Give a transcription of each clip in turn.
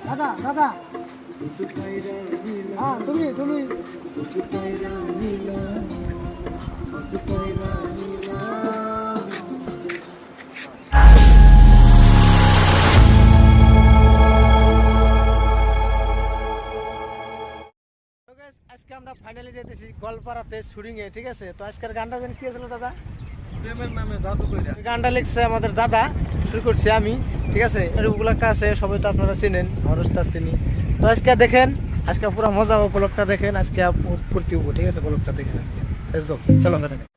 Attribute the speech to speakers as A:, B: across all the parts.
A: দাদা দাদা তুমি তুমি আজকে আমরা ফাইনালি যেতেছি গোয়ালপাড়াতে শুটিং এ, ঠিক আছে। তো আজকের গানটা যেন কি ছিল দাদা?
B: প্রেমের নামে জাদু কইরা।
A: গানটা লিখছে আমাদের দাদা, শুরু করছি আমি, ঠিক আছে। রূপগুলাক্কা আছে, সবাই তো আপনারা চিনেন, আমার উস্তাদ তিনি। তো আজকে দেখেন, আজকে পুরো মজা হবে, ব্লগটা দেখেন, আজকে ফুর্তি হবো, ঠিক আছে। ব্লগটা দেখেন আজকে, লেটস গো, চলো আমরা দেখেন।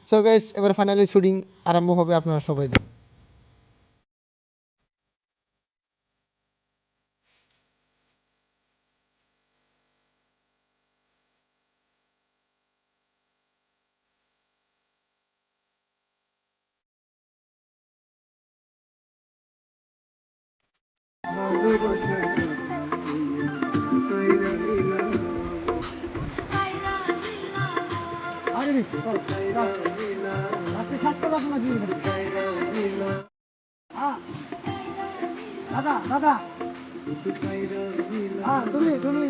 A: সো গাইস, এবার ফাইনালি শুটিং আরম্ভ হবে, আপনারা সবাই দেখুন। দাদা দাদা তুমি তুমি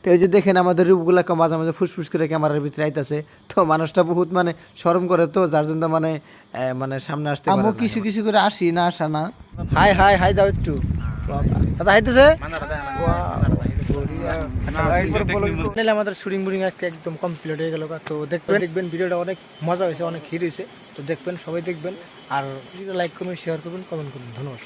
A: তো এই যে দেখেন আমাদের রূপগুলাকে মাঝে মাঝে ফুসফুস করে ক্যামেরার ভিতরে আইতাছে। তো মানুষটা বহুত মানে শরম করে, তো যার জন্য মানে মানে সামনে আসতে পারে না। কিছু কিছু করে আসি না, আসা না। হাই হাই হাই দাও একটু। দাদা হাইতেছে। আমাদের শুটিং বুটিং আজকে একদম কমপ্লিট হয়ে গেল। তো দেখবেন ভিডিওটা অনেক মজা হয়েছে, অনেক হিট হয়েছে। তো দেখবেন, সবাই দেখবেন। আর ভিডিওটা লাইক করবেন, শেয়ার করবেন, কমেন্ট করবেন। ধন্যবাদ।